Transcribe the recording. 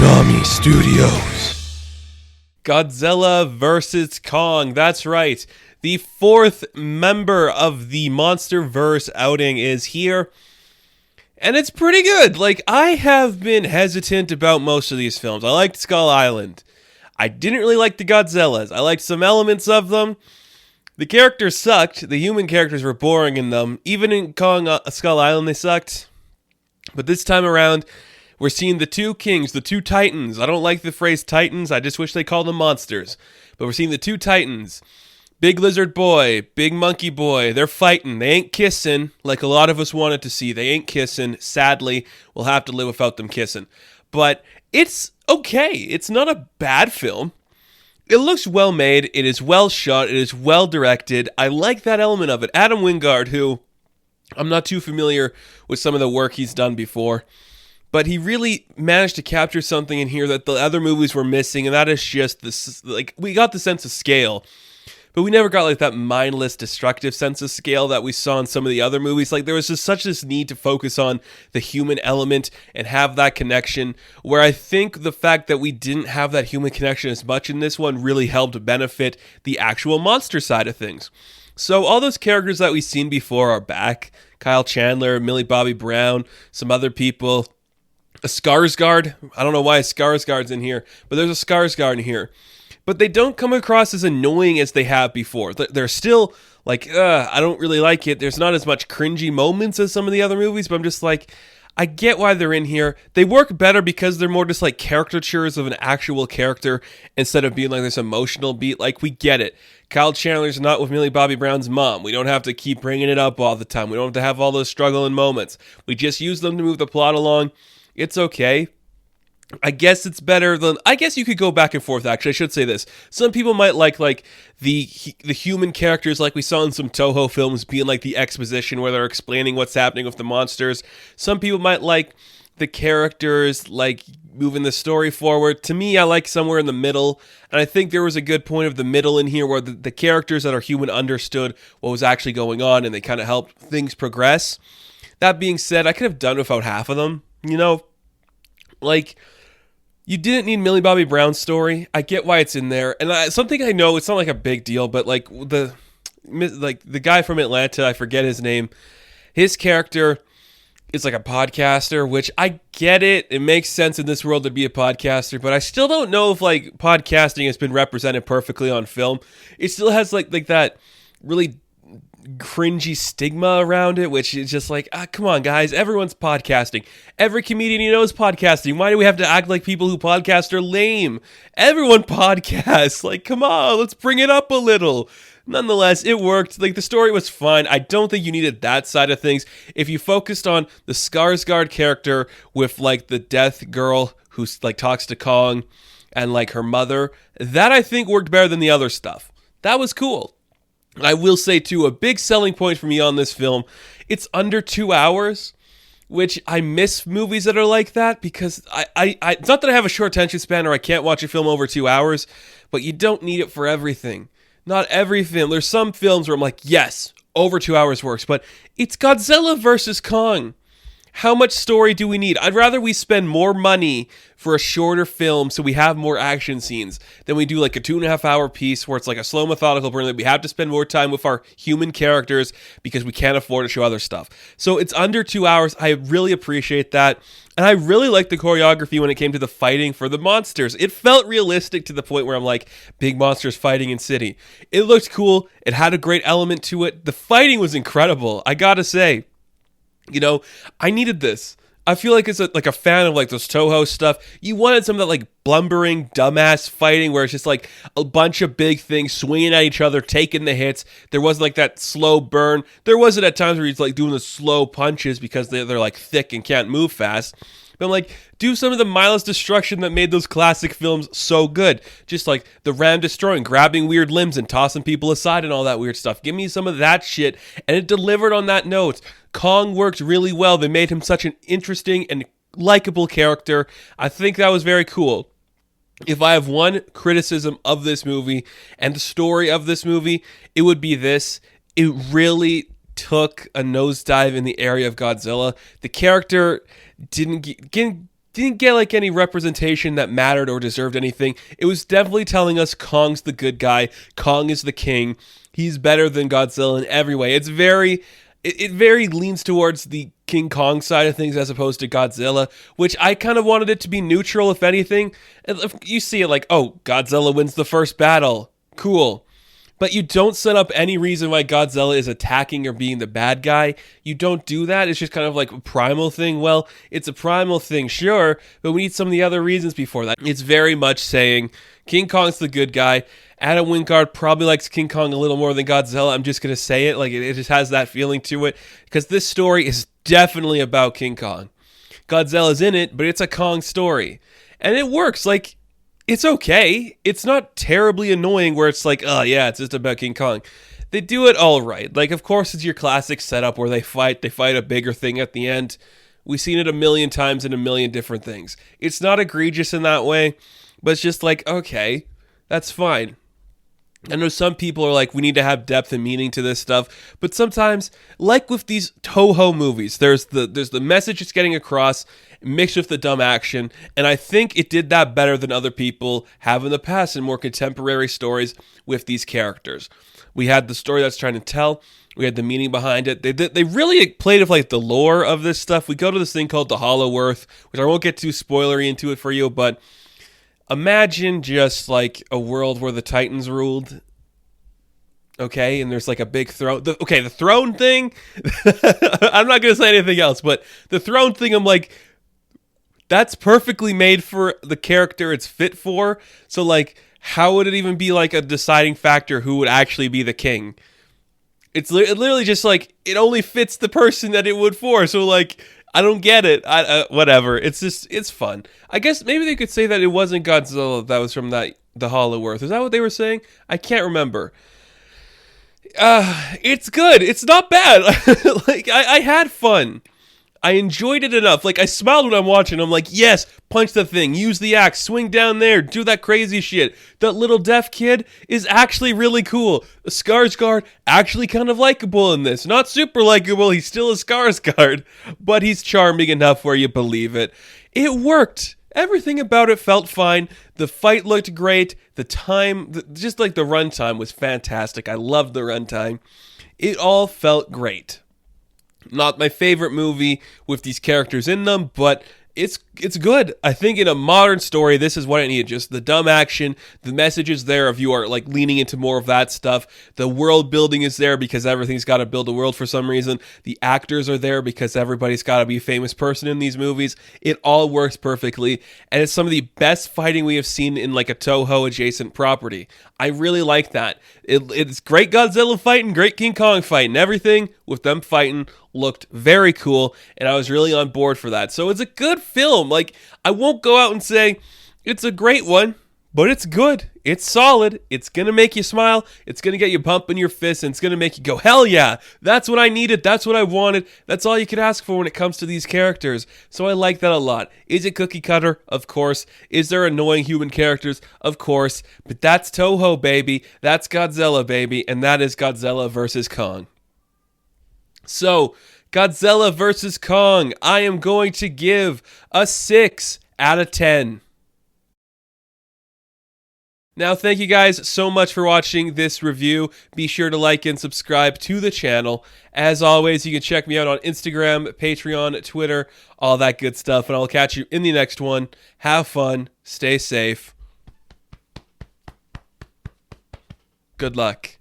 Konami Studios. Godzilla vs. Kong. That's right. The fourth member of the MonsterVerse outing is here. And it's pretty good. Like, I have been hesitant about most of these films. I liked Skull Island. I didn't really like the Godzillas. I liked some elements of them. The characters sucked. The human characters were boring in them. Even in Kong Skull Island, they sucked. But this time around, we're seeing the two kings, the two titans. I don't like the phrase titans. I just wish they called them monsters. But we're seeing the two titans. Big lizard boy, big monkey boy. They're fighting. They ain't kissing like a lot of us wanted to see. They ain't kissing. Sadly, we'll have to live without them kissing. But it's okay. It's not a bad film. It looks well made. It is well shot. It is well directed. I like that element of it. Adam Wingard, who I'm not too familiar with some of the work he's done before, but he really managed to capture something in here that the other movies were missing, and that is just this, like, we got the sense of scale, but we never got like that mindless, destructive sense of scale that we saw in some of the other movies. Like, there was just such this need to focus on the human element and have that connection, where I think the fact that we didn't have that human connection as much in this one really helped benefit the actual monster side of things. So all those characters that we've seen before are back. Kyle Chandler, Millie Bobby Brown, some other people. A Skarsgård. I don't know why a Skarsgård's in here, but there's a Skarsgård in here. But they don't come across as annoying as they have before. They're still like, I don't really like it. There's not as much cringy moments as some of the other movies, but I'm just like, I get why they're in here. They work better because they're more just like caricatures of an actual character instead of being like this emotional beat. Like, we get it. Kyle Chandler's not with Millie Bobby Brown's mom. We don't have to keep bringing it up all the time. We don't have to have all those struggling moments. We just use them to move the plot along. It's okay. I guess it's better than... I guess you could go back and forth, actually. I should say this. Some people might like the human characters like we saw in some Toho films being like the exposition where they're explaining what's happening with the monsters. Some people might like the characters like moving the story forward. To me, I like somewhere in the middle. And I think there was a good point of the middle in here where the characters that are human understood what was actually going on and they kind of helped things progress. That being said, I could have done without half of them. You know, like, you didn't need Millie Bobby Brown's story. I get why it's in there. And something I know, it's not like a big deal, but like the guy from Atlanta, I forget his name, his character is like a podcaster, which I get it. It makes sense in this world to be a podcaster, but I still don't know if like podcasting has been represented perfectly on film. It still has like that really cringy stigma around it, which is just like, come on guys, everyone's podcasting. Every comedian you know is podcasting. Why do we have to act like people who podcast are lame? Everyone podcasts. Like, come on, let's bring it up a little. Nonetheless, it worked. Like, the story was fine. I don't think you needed that side of things. If you focused on the Skarsgård character with like the death girl who like talks to Kong and like her mother, that I think worked better than the other stuff. That was cool. I will say, too, a big selling point for me on this film, it's under 2 hours, which I miss movies that are like that because it's not that I have a short attention span or I can't watch a film over 2 hours, but you don't need it for everything. Not every film. There's some films where I'm like, yes, over 2 hours works, but it's Godzilla vs. Kong. How much story do we need? I'd rather we spend more money for a shorter film so we have more action scenes than we do like a 2.5 hour piece where it's like a slow methodical burn that we have to spend more time with our human characters because we can't afford to show other stuff. So it's under 2 hours. I really appreciate that. And I really like the choreography when it came to the fighting for the monsters. It felt realistic to the point where I'm like, big monsters fighting in city. It looked cool. It had a great element to it. The fighting was incredible, I gotta say. You know, I needed this. I feel like it's like a fan of like those Toho stuff. You wanted some of that like blumbering, dumbass fighting where it's just like a bunch of big things swinging at each other, taking the hits. There wasn't like that slow burn. There wasn't at times where he's like doing the slow punches because they're like thick and can't move fast. But I'm like, do some of the mindless destruction that made those classic films so good. Just like the ram destroying, grabbing weird limbs and tossing people aside and all that weird stuff. Give me some of that shit. And it delivered on that note. Kong worked really well. They made him such an interesting and likable character. I think that was very cool. If I have one criticism of this movie and the story of this movie, it would be this. It really took a nosedive in the area of Godzilla. The character didn't didn't get like any representation that mattered or deserved anything. It was definitely telling us Kong's the good guy. Kong is the king. He's better than Godzilla in every way. It very leans towards the King Kong side of things as opposed to Godzilla, which I kind of wanted it to be neutral, if anything. You see it like, oh, Godzilla wins the first battle. Cool. But you don't set up any reason why Godzilla is attacking or being the bad guy. You don't do that. It's just kind of like a primal thing. Well, it's a primal thing, sure, but we need some of the other reasons before that. It's very much saying King Kong's the good guy. Adam Wingard probably likes King Kong a little more than Godzilla. I'm just going to say it. Like, it just has that feeling to it. Because this story is definitely about King Kong. Godzilla's in it, but it's a Kong story. And it works. Like, it's okay. It's not terribly annoying where it's like, oh yeah, it's just about King Kong. They do it all right. Like, of course, it's your classic setup where they fight a bigger thing at the end. We've seen it a million times in a million different things. It's not egregious in that way, but it's just like, okay, that's fine. I know some people are like, we need to have depth and meaning to this stuff, but sometimes, like with these Toho movies, there's the message it's getting across mixed with the dumb action, and I think it did that better than other people have in the past in more contemporary stories with these characters. We had the story that's trying to tell, we had the meaning behind it. They really played with like the lore of this stuff. We go to this thing called the Hollow Earth, which I won't get too spoilery into it for you, but imagine just like a world where the Titans ruled. Okay, and there's like a big throne. The throne thing, I'm not going to say anything else, but the throne thing, I'm like, that's perfectly made for the character it's fit for. So like, how would it even be like a deciding factor who would actually be the king? It's literally just like, it only fits the person that it would for. So like, I don't get it. Whatever. It's just, it's fun. I guess maybe they could say that it wasn't Godzilla that was from the Hollow Earth. Is that what they were saying? I can't remember. It's good. It's not bad. Like, I had fun. I enjoyed it enough. Like, I smiled when I'm watching. I'm like, yes, punch the thing, use the axe, swing down there, do that crazy shit. That little deaf kid is actually really cool. Skarsgård, actually kind of likable in this. Not super likable, he's still a Skarsgård, but he's charming enough where you believe it. It worked. Everything about it felt fine. The fight looked great. The time, just like the runtime was fantastic. I loved the runtime. It all felt great. Not my favorite movie with these characters in them, but it's good. I think in a modern story, this is what it needed. Just the dumb action, the message is there if you are like leaning into more of that stuff. The world building is there because everything's got to build a world for some reason. The actors are there because everybody's got to be a famous person in these movies. It all works perfectly, and it's some of the best fighting we have seen in like a Toho adjacent property. I really like that. It's great Godzilla fighting, great King Kong fighting. Everything with them fighting looked very cool, and I was really on board for that. So it's a good film. Like, I won't go out and say it's a great one, but it's good. It's solid. It's going to make you smile. It's going to get you pumping your fists, and it's going to make you go, hell yeah, that's what I needed. That's what I wanted. That's all you could ask for when it comes to these characters. So I like that a lot. Is it cookie cutter? Of course. Is there annoying human characters? Of course. But that's Toho, baby. That's Godzilla, baby. And that is Godzilla versus Kong. So, Godzilla vs. Kong, I am going to give a 6 out of 10. Now, thank you guys so much for watching this review. Be sure to like and subscribe to the channel. As always, you can check me out on Instagram, Patreon, Twitter, all that good stuff, and I'll catch you in the next one. Have fun. Stay safe. Good luck.